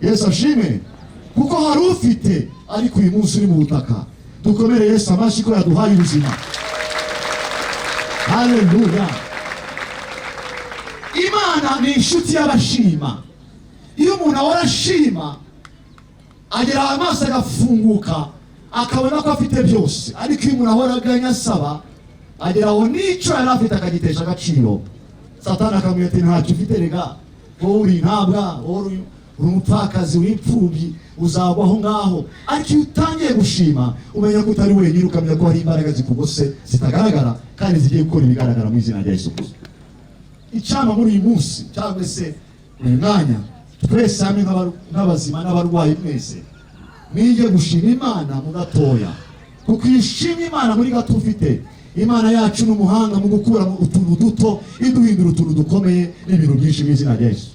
Yesu ashimwe. Kuko hari ufite ariko uyu munsi uri mu butaka. Dukomere Yesu amashyi ko yaduhaye ubuzima. Haleluya. Imana ni inshuti y'abashima. Iyo umuntu ahora ashima, agera amaso agafunguka, akabona ko afite byose. Ariko iyo umuntu ahora aganya asaba, agera aho n'icyo yari afite akagitesha agaciro. Satani akamubwira ati ntacyo ufite rega, wowe uri intabwa, wowe uri umupfakazi w'imfubyi, uzagwa aho ngaho. Ariko iyo utangiye gushima, umenya ko utari wenyine, ukamenya ko hari imbaraga zikugose zitagaragara kandi zigiye gukora ibigaragara mu izina rya Yesu Kristo. Icyama muri uyu munsi cyangwa se uyu mwanya, twese hamwe nk'abazima n'abarwayi mwese mwige gushima Imana mu gatoya. Kuko iyo ushimye Imana muri gato ufite, Imana yacu n'umuhanga mu gukura mu utuntu duto iduhindura utuntu dukomeye n'ibintu byinshi mu izina rya Yesu.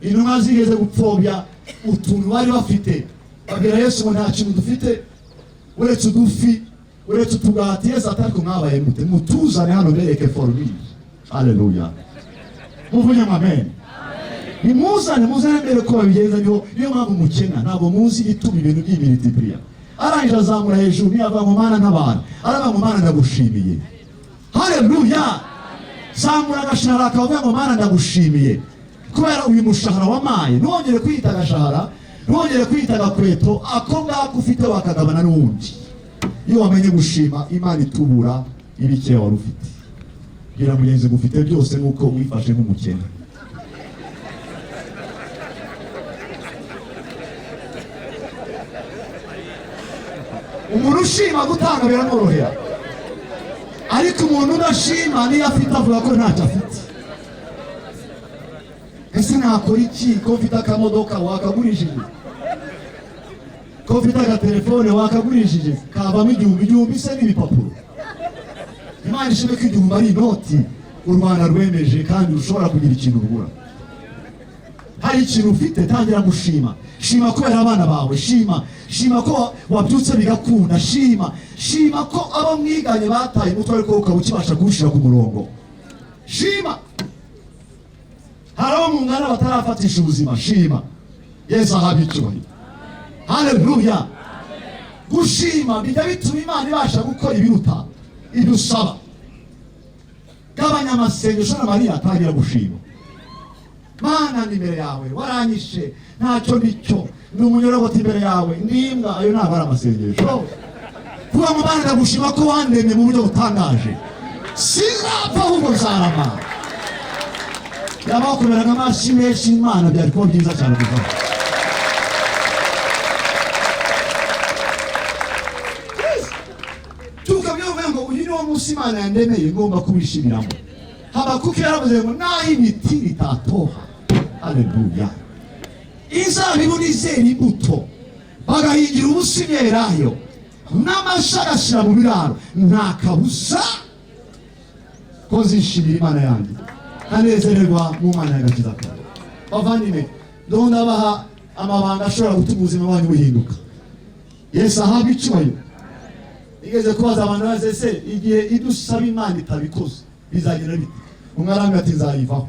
Intumwa zigeze gupfobya utuntu bari bafite, babwira Yesu ngo nta kintu dufite uretse udufi, uretse utugati. Yesu ati ariko mwabaye mute? Mutuzane hano bereke formule. Haleluya. Muvuge amen. Nimuzane mbere ko babigenza. Niyo mpamvu mukena, ntabwo muzi ituma ibintu by'imilitipuriya. Arangije azamura hejuru, niyava mu Mana n'abantu, araba mu Mana ndagushimiye. Haleluya. Zamura agashahara akavuga ngo Mana ndagushimiye kubera uyu mushahara wamaye. Ntongere kwita agashahara, ntongere kwita agakweto, ako ngako ufite wakagabana n'uwundi. Iyo wamenye gushima, Imana itubura ibikeya wari ufite. Gira mugenzi gufite byose nuko wifashe nk'umukene. Umuntu ushima gutanga biramworohera, ariko umuntu udashima niyo afite avuga ko ntacyo afite. Ese nakora iki ko mfite akamodoka wakagurishije, ko mfite agatelefone wakagurishije kavamo igihumbi se n'ibipapuro? Imana ishimwe ko igihumbi ari inoti u Rwanda rwemeje kandi ushobora kugira ikintu ugura. Hari ikintu ufite, tangira gushima. Shima kubera abana bawe, shima ko wabyutse bigakunda, shima ko abo mwiganye bataye umutwe ariko ukaba ukibasha kuwushyira ku murongo. Shima. Hari abo mungana batarafatisha ubuzima, shima. Yesu ahabwe icyubahiro. Haleluya. Gushima bijya bituma Imana ibasha gukora ibiruta ibyo usaba. Gabanya amasengesho na Mariya atangira gushima. Mana ni imbere yawe, waranyishe ntacyo ndicyo, ni umunyorogoto imbere yawe, ndimbwa. Ayo ntabwo ari amasengesho. Kuba mu Mana ndagushima ko wandemye mu buryo butangaje, sinzapfa ahubwo nzarama. Yaba wakomeraga amashyi menshi Imana byari kuba byiza cyane kuvaho. Tukabyumva ngo uyu ni wo munsi Imana yandemeye ngomba kubishimiramo. Habakuki yaravuze ngo naho ibiti bitatoha. Haleluya. Inzabibu nizera imbuto, bagahingira ubusa imyelayo, n'amashagashira mu biraro, nta kabuza ko zishimira Imana yanjye, nkanezererwa mu Mana y'agakiza kawe. Bavandimwe, ndabaha amabanga ashobora gutuma ubuzima bwanyu buhinduka. Yesu ahabwe icyubahiro. Igeze kubaza abantu baze, se igihe ibyo usaba Imana itabikoze bizagenda bite? Umwe arambwira ati nzayivaho,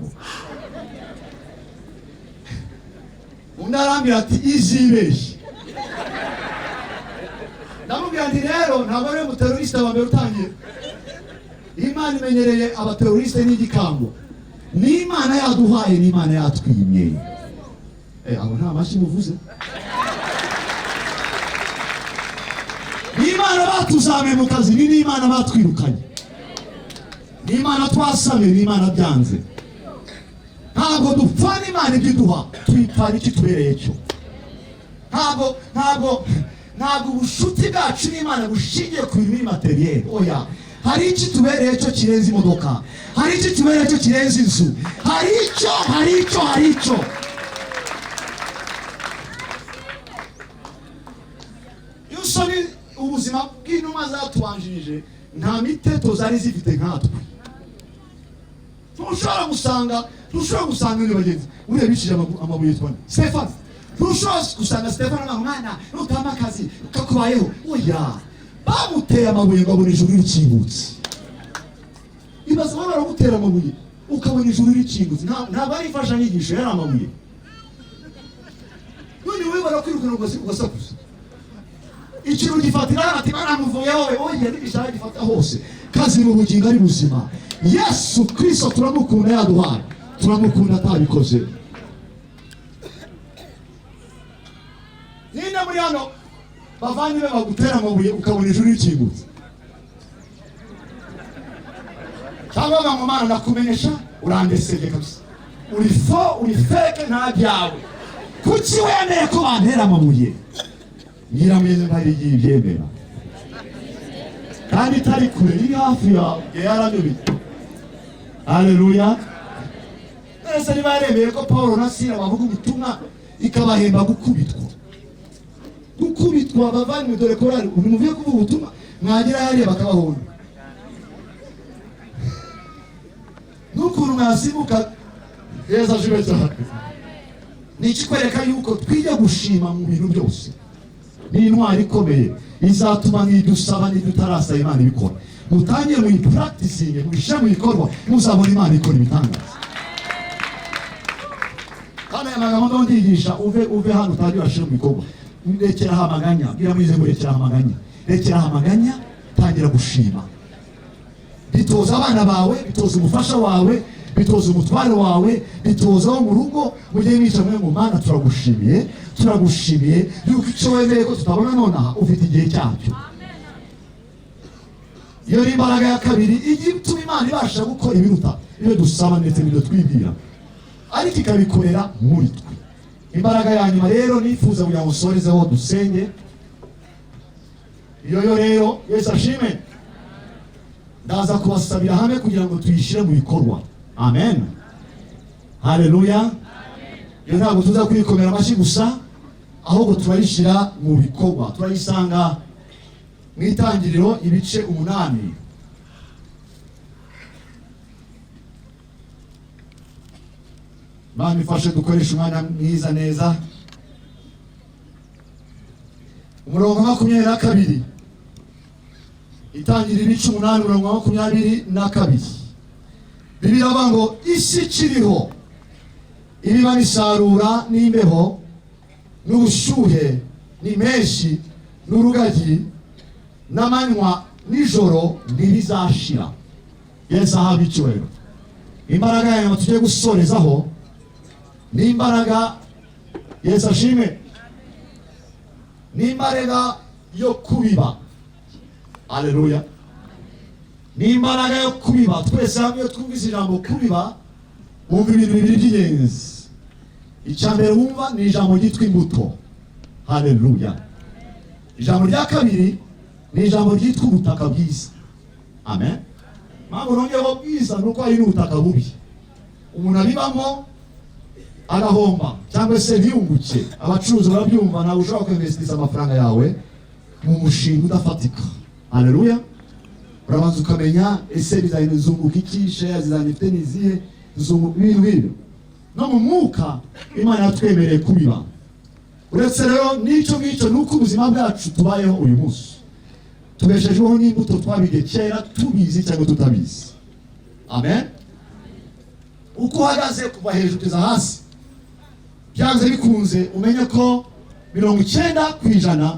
undi arambwira ati izibeshye. Ndamubwira nti rero ntabwo ari umuteroriste wa mbere utangiye. Imana imenyereye abateroriste n'igikango. Ni Imana yaduhaye, ni Imana yatwimye. Abo nta mashyi muvuze. Ni Imana batuzamye mu kazi, ni Imana batwirukanye, ni Imana twasabye, ni Imana byanze. Ntabwo dupfana Imana ibyo iduha, tuyipfana iki tubereye cyo. Ntabwo ubushuti bwacu n'Imana bushingiye ku bintu materiel. Oya, hari iki tubereye cyo kirenze imodoka, hari iki tubereye cyo kirenze inzu, hari icyo. Iyo usomye ubuzima bw'intumwa zatubanjirije, nta miteto zari zifite nkatwe. Ntushobora gusanga ni bagenzi uriya bicije amabuye tubona Stefano. Ntushobora gusanga Stefano na mwana nutama akazi kakubayeho. Oya, bamuteye amabuye ngo abone ijuru rikingutse. Ibaza baramutera amabuye ukabona ijuru rikingutse. Ntabwo ari imfashanyigisho, yari amabuye. none wewe barakwirukana ugasakuza ikintu gifatira ati baramuvuye wowe oya n'ibishaka gifata hose kazi mu bugingo ari buzima. Yesu Kristo turamukunda yaduhaye, turamukunda atabikoze. Nina muri hano bavanye bagutera amabuye ukabona ijuru rikingutse, cyangwa bamumana nakumenyesha urandesege kabisa, uri fake nta byawe. Kuki wemeye ko bantera amabuye? Nyirameze ntari yibyemera kandi itari kure, iri hafi yawe yaranyubiye. Haleluya. Ese nibaremeye ko Paulo na Sila bavuga ubutumwa ikabahemba gukubitwa bavanye dore korari umuvuye kuvuga ubutumwa mwagira hariya bakabahonda n'ukuntu mwasibuka. Yesu ajibe cyane. Ni ikikwereka yuko twijya gushima mu bintu byose. Ni intwari ikomeye izatuma nidusaba nidutarasaba Imana ibikora. Mutangiye mu practicing, mubishyira mu bikorwa, muzabona Imana ikora ibitangaza. Kana amagambo ndigisha uve hano utagiye washira mu bikorwa. Ndekera hamaganya, bwira mwize murekera hamaganya. Rekera hamaganya, tangira gushima. Bitoza abana bawe, bitoza umufasha wawe, bitoza umutware wawe, bitoza wo mu rugo, mujye mwica mwe mu Mana turagushimiye yuko icyo wemeye ko tutabona nonaha ufite igihe cyacyo. Iyo ni imbaraga ya kabiri igituma Imana ibasha gukora ibiruta iyo dusaba ndetse n'ibyo twibwira, ariko ikabikorera muri twe. Imbaraga ya nyuma rero nifuza kugira ngo usorezeho dusenge. Iyo rero Yesu ashime, ndaza kubasabira hamwe kugira ngo tuyishyire mu bikorwa. Amen. Haleluya. Iyo ntabwo tuza kwikomera amashyi gusa, ahubwo turayishyira mu bikorwa. Turayisanga mu Itangiriro ibice 8. Mani fashe dukoresha umwanya mwiza neza. Umurongo 22. Itangiriro ibice 8 umurongo 22. Bibiliya avuga ngo isi kiriho iriba nisarura n'imbeho n'ubushuhe n'impeshyi n'urugagi n'amanywa nijoro ntibizashira. Yesu ahabwa icyubahiro. Imbaraga yawe tugiye gusorezaho ni imbaraga, Yesu ashime, ni imbaraga yo kubiba. Haleluya. Ni imbaraga yo kubiba. Twese hamwe twumvise ijambo kubiba, wumva ibintu bibiri by'ingenzi. Icyambere wumva ni ijambo ryitwa imbuto. Haleluya. Ijambo rya kabiri ni ijambo ryitwa ubutaka bwiza. Amen. Mpamvu nongeho bwiza nuko ari n'ubutaka bubi. Umuntu abibamo agahomba cyangwa se ntiyunguke. Abacuruzi barabyumva, ntabwo ushobora kwinvestinga amafaranga yawe mu mushinga udafatika. Haleluya. Urabanza ukamenya ese bizahinduzunguka iki, share zizanifite nizihe zunguka ibintu. No mu mwuka Imana yatwemereye kubiba. Uretse rero n'icyo ngicyo nuko ubuzima bwacu tubayeho uyu munsi tubeshejeho n'imbuto twabige kera, tubizi cyangwa tutabizi. Amen. Uko uhagaze kuva hejuru kugeza hasi, byanze bikunze umenye ko 90%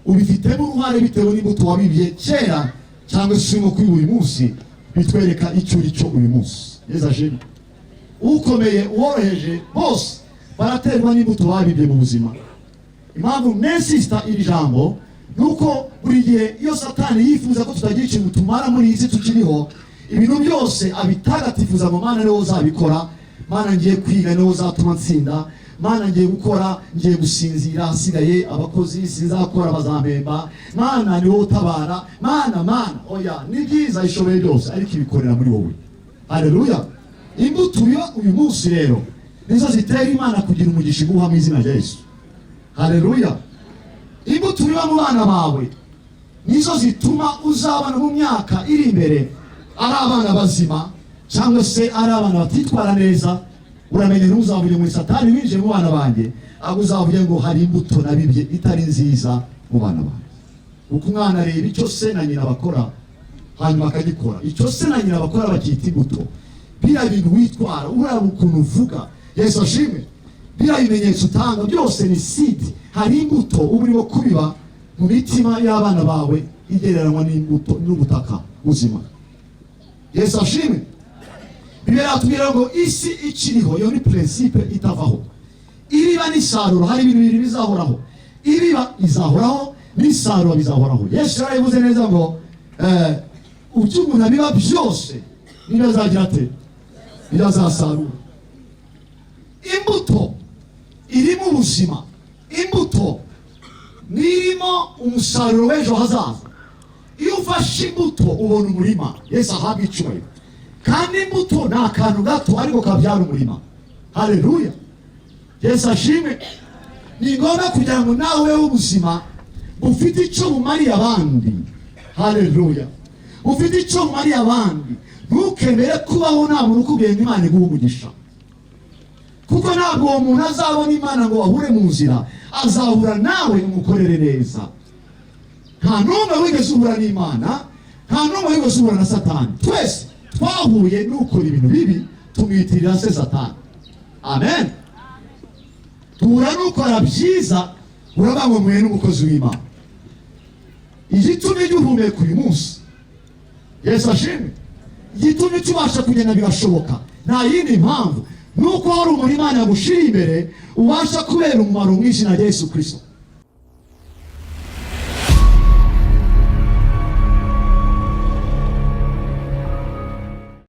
ubifitemo uruhare bitewe n'imbuto wabibye kera cyangwa se urimo kuri uyu munsi. Bitwereka icyo uri cyo uyu munsi. Yesu ashimwe. Ukomeye uworoheje bose baraterwa n'imbuto babibye mu buzima. Impamvu nensista iri jambo nuko buri gihe iyo Satani yifuza ko tutagira ikintu tumara muri isi tukiriho, ibintu byose abitagatifuza ngo Mana niwe uzabikora, Mana ngiye kwiga niwe uzatuma nsinda, Mana ngiye gukora, ngiye gusinzira, hasigaye abakozi sinzakora bazampemba, Mana niwe utabara, Mana. Oya, ni byiza ishoboye byose ariko ibikorera muri wowe. Haleluya. Imbuto uyu munsi rero nizo zitera Imana kugira umugisha iguha mu izina rya Yesu. Haleluya. Imbuto uriba mu bana bawe nizo zituma uzabana mu myaka iri imbere ari abana bazima cyangwa se ari abana batitwara neza. Uramenye ntuzavuge ngo Satani winjiye mu bana banjye, ahubwo uzavuge ngo hari imbuto nabibye itari nziza mu bana banjye. Uko umwana reba icyo se na nyina bakora hanyuma akagikora, icyo se na nyina bakora bakita imbuto. Biriya bintu witwara, uraba ukuntu uvuga, Yesu ashimwe, biriya bimenyetso utanga byose ni sidi. Hari imbuto uba urimo kubiba mu mitima y'abana bawe igereranywa n'imbuto n'ubutaka buzima. Yesu ashimwe. Bibiliya atubwira ngo isi ikiriho, iyo ni principe itavaho. Iriba n'isaruro, hari ibintu bibiri bizahoraho. Iriba izahoraho, n'isaruro bizahoraho. Yesu yarabivuze neza ngo ibyo umuntu abiba byose niyo azagira ate, niyo azasarura. Imbuto irimo ubuzima, imbuto nirimo umusaruro w'ejo hazaza. Iyo ufashe imbuto ubona umurima. Yesu ahabwa icyubahiro. Kandi imbuto ni akantu gato ariko kabyara umurima. Haleluya. Yesu ashimwe. Ni ngombwa kugira ngo nawe ubuzima ufite icyo bumariye abandi. Haleluya. Ufite icyo bumariye abandi. Ntukemere kubaho nta muntu ukubwiye ngo Imana iguhe umugisha. Kuko ntabwo uwo muntu azabona Imana ngo ahure mu nzira. Azahura nawe umukorere neza. Nta n'umwe wigeze uhura n'Imana, nta n'umwe wigeze uhura na Satani. Twese twahuye n'ukora ibintu bibi tumwitirira se Satani. Amen. Tuhura n'ukora byiza urabangwamuye n'umukozi w'Imana. Igitumye gihumeka uyu munsi, Yesu ashimwe, igitumye tubasha kugenda bigashoboka nta yindi mpamvu nuko hari umuntu Imana yagushira imbere ubasha kubera umumaro mwinshi na Yesu Kristo.